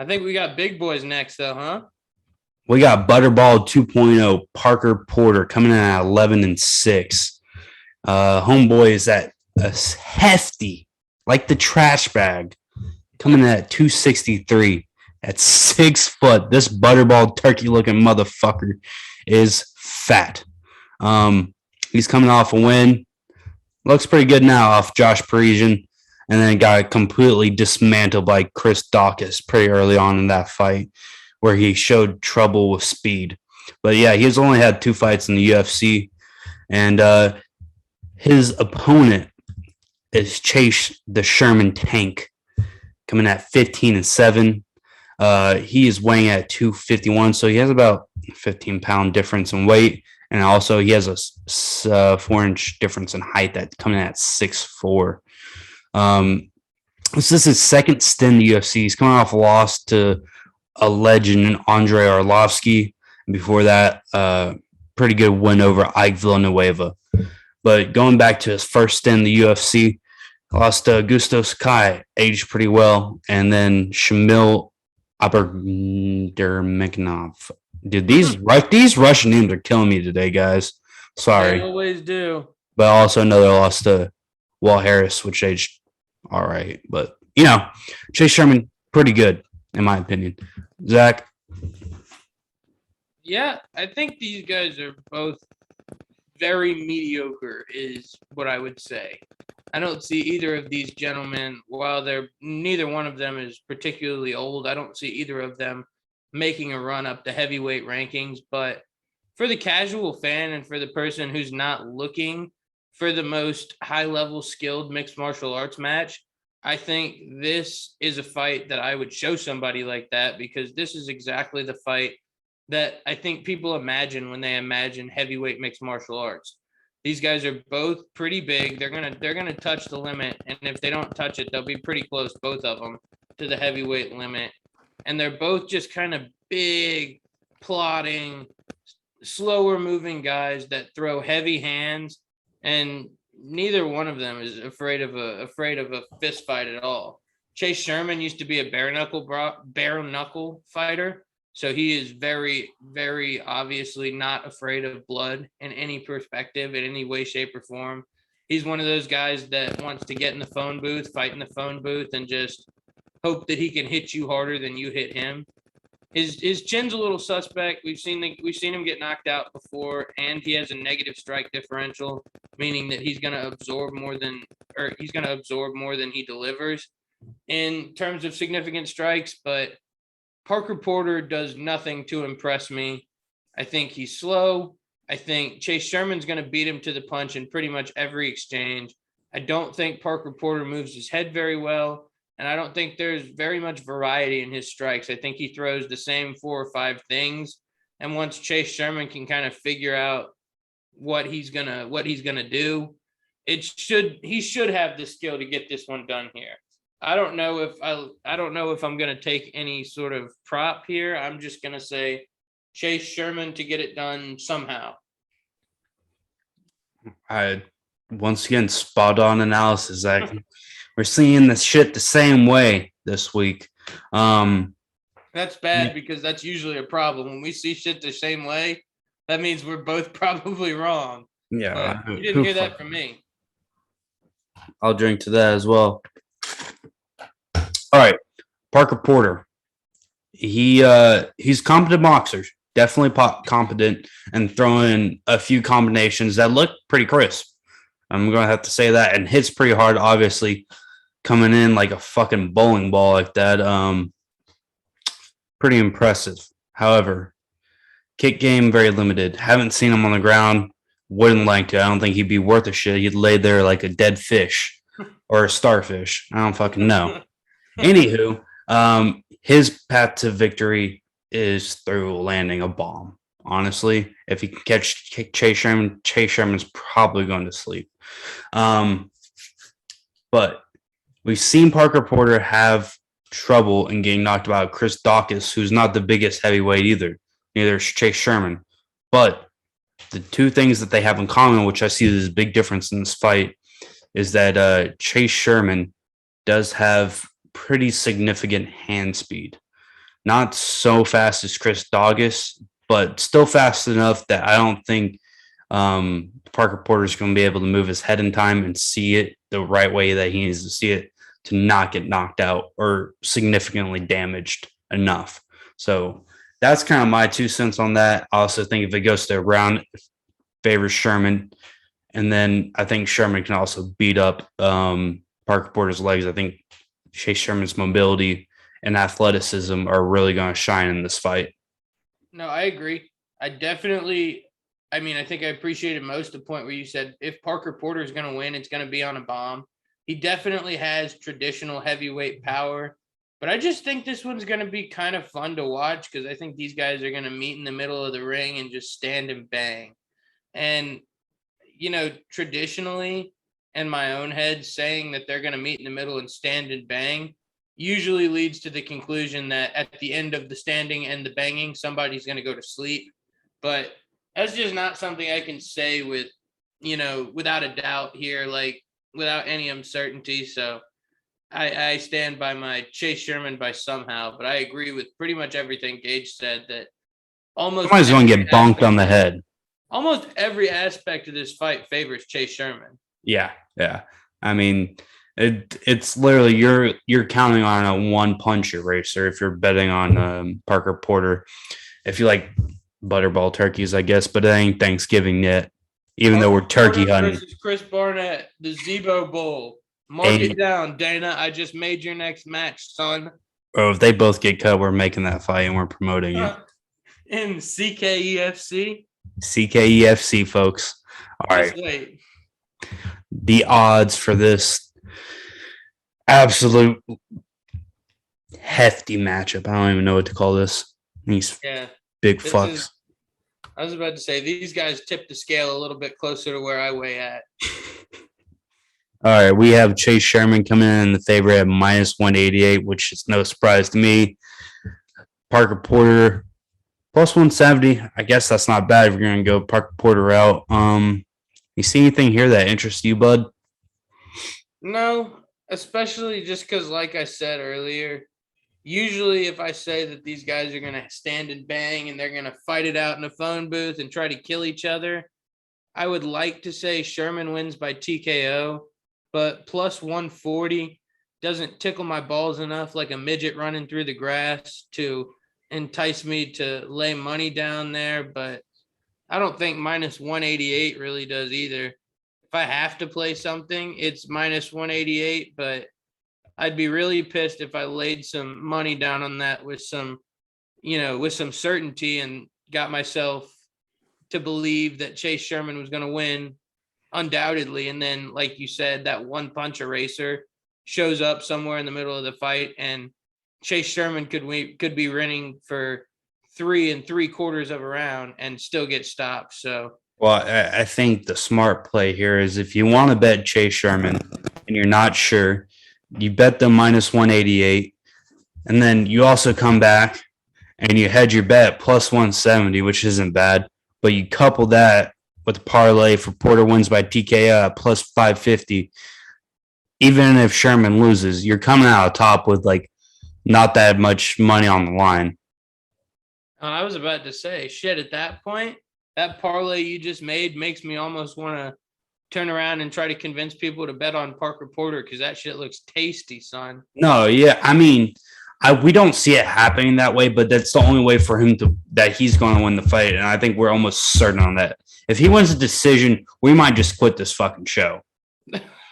I think we got big boys next, though, huh? We got Butterball 2.0 Parker Porter coming in at 11-6. Homeboy is at a hefty, like the trash bag, coming in at 263 at 6 foot. This Butterball turkey looking motherfucker is fat. He's coming off a win. Looks pretty good now off Josh Parisian, and then got completely dismantled by Chris Dawkins pretty early on in that fight, where he showed trouble with speed. But yeah, he's only had 2 fights in the UFC, and his opponent is Chase the Sherman Tank, coming at 15-7. He is weighing at 251, so he has about 15-pound difference in weight, and also he has a 4-inch difference in height that coming at 6'4". This is his second stint in the UFC. He's coming off a loss to a legend, Andre Arlovsky. And before that, pretty good win over Ike Villanueva. But going back to his first stint in the UFC, lost to Gusto Sakai, aged pretty well, and then Shamil Aberdermeknov. Dude, these Russian names are killing me today, guys. Sorry. They always do. But also another loss to Walt Harris, which aged all right. But, Chase Sherman, pretty good, in my opinion. Zach? Yeah, I think these guys are both very mediocre is what I would say. I don't see either of these gentlemen, while neither one of them is particularly old, I don't see either of them making a run up the heavyweight rankings. But for the casual fan and for the person who's not looking for the most high-level skilled mixed martial arts match, I think this is a fight that I would show somebody like that, because this is exactly the fight that I think people imagine when they imagine heavyweight mixed martial arts. These guys are both pretty big. They're gonna touch the limit, and if they don't touch it, they'll be pretty close, both of them, to the heavyweight limit. And they're both just kind of big, plodding, slower moving guys that throw heavy hands, and neither one of them is afraid of a fist fight at all. Chase Sherman used to be a bare knuckle fighter. So he is very, very obviously not afraid of blood in any perspective, in any way, shape, or form. He's one of those guys that wants to get in the phone booth, fight in the phone booth, and just hope that he can hit you harder than you hit him. His chin's a little suspect. We've seen him get knocked out before, and he has a negative strike differential, meaning that he's going to absorb more than he delivers in terms of significant strikes. But Parker Porter does nothing to impress me. I think he's slow. I think Chase Sherman's going to beat him to the punch in pretty much every exchange. I don't think Parker Porter moves his head very well, and I don't think there's very much variety in his strikes. I think he throws the same 4 or 5 things, and once Chase Sherman can kind of figure out what he's gonna do, he should have the skill to get this one done here. I don't know if I'm going to take any sort of prop here. I'm just going to say Chase Sherman to get it done somehow. I once again spot on analysis, Zach. We're seeing this shit the same way this week. That's bad, because that's usually a problem. When we see shit the same way, that means we're both probably wrong. Yeah, you didn't hear that from me. I'll drink to that as well. All right, Parker Porter. He's competent boxer, definitely competent, and throwing a few combinations that look pretty crisp. I'm gonna have to say that, and hits pretty hard. Obviously, coming in like a fucking bowling ball like that. Pretty impressive. However, kick game very limited. Haven't seen him on the ground. Wouldn't like to. I don't think he'd be worth a shit. He'd lay there like a dead fish or a starfish. I don't fucking know. Anywho, his path to victory is through landing a bomb. Honestly, if he can catch Chase Sherman's probably going to sleep. But we've seen Parker Porter have trouble in getting knocked out. Chris Dawkins, who's not the biggest heavyweight either. Neither is Chase Sherman. But the two things that they have in common, which I see as a big difference in this fight, is that Chase Sherman does have pretty significant hand speed. Not so fast as Chris Dawgus, but still fast enough that I don't think Parker Porter's going to be able to move his head in time and see it the right way that he needs to see it to not get knocked out or significantly damaged enough. So that's kind of my 2 cents on that. I also think if it goes to a round, it favors Sherman. And then I think Sherman can also beat up Parker Porter's legs. I think Chase Sherman's mobility and athleticism are really going to shine in this fight. No, I agree. I mean, I think I appreciated most the point where you said if Parker Porter is going to win, it's going to be on a bomb. He definitely has traditional heavyweight power, but I just think this one's going to be kind of fun to watch because I think these guys are going to meet in the middle of the ring and just stand and bang. And, traditionally, in my own head, saying that they're going to meet in the middle and stand and bang usually leads to the conclusion that at the end of the standing and the banging, somebody's going to go to sleep. But that's just not something I can say with, without a doubt here, like without any uncertainty. So I stand by my Chase Sherman by somehow, but I agree with pretty much everything Gage said that Somebody's going to get bonked on the head. Almost every aspect of this fight favors Chase Sherman. Yeah. I mean, it's literally you're counting on a one punch eraser if you're betting on Parker Porter. If you like butterball turkeys, I guess, but it ain't Thanksgiving yet. Even though we're turkey hunting. Versus Chris Barnett, the Zebo Bowl. Mark it down, Dana. I just made your next match, son. Bro, if they both get cut, we're making that fight and we're promoting it. In CKEFC? CKEFC, folks. All right. Wait. The odds for this absolute hefty matchup. I don't even know what to call this. These big fucks. I was about to say, these guys tip the scale a little bit closer to where I weigh at. All right, we have Chase Sherman coming in the favorite at minus 188, which is no surprise to me. Parker Porter plus 170. I guess that's not bad if you're going to go Parker Porter out. You see anything here that interests you, bud? No, especially just because, like I said earlier, usually if I say that these guys are going to stand and bang and they're going to fight it out in a phone booth and try to kill each other, I would like to say Sherman wins by TKO, but plus 140 doesn't tickle my balls enough like a midget running through the grass to entice me to lay money down there. But I don't think minus 188 really does either. If I have to play something, it's minus 188, but I'd be really pissed if I laid some money down on that with some certainty and got myself to believe that Chase Sherman was going to win undoubtedly. And then, like you said, that one punch eraser shows up somewhere in the middle of the fight and Chase Sherman could be running for 3 3/4 of a round and still get stopped. So, well, I think the smart play here is if you want to bet Chase Sherman and you're not sure, you bet them minus 188, and then you also come back and you hedge your bet plus 170, which isn't bad, but you couple that with the parlay for Porter wins by TKO at plus 550. Even if Sherman loses, you're coming out top with like not that much money on the line. I was about to say, shit, at that point, that parlay you just made makes me almost want to turn around and try to convince people to bet on Parker Porter because that shit looks tasty, son. No, yeah. I mean, we don't see it happening that way, but that's the only way for him that he's going to win the fight. And I think we're almost certain on that. If he wins a decision, we might just quit this fucking show.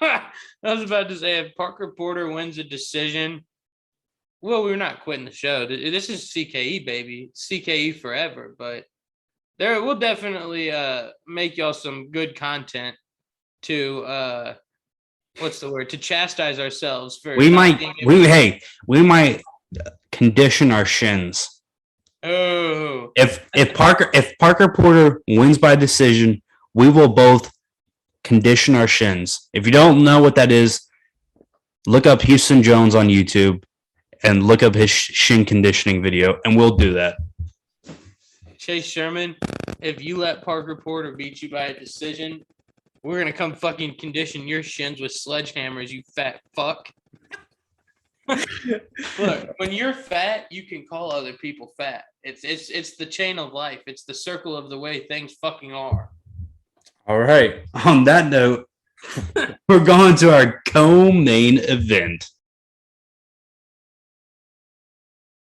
I was about to say, if Parker Porter wins a decision, well, we're not quitting the show. This is CKE, baby. CKE forever. But we'll definitely make y'all some good content to to chastise ourselves for. We might condition our shins. Oh, if Parker Porter wins by decision, we will both condition our shins. If you don't know what that is, look up Houston Jones on YouTube and look up his shin conditioning video, and we'll do that. Chase Sherman, if you let Parker Porter beat you by a decision, we're gonna come fucking condition your shins with sledgehammers, you fat fuck. Look, when you're fat, you can call other people fat. It's the chain of life. It's the circle of the way things fucking are. All right. On that note, we're going to our co-main event.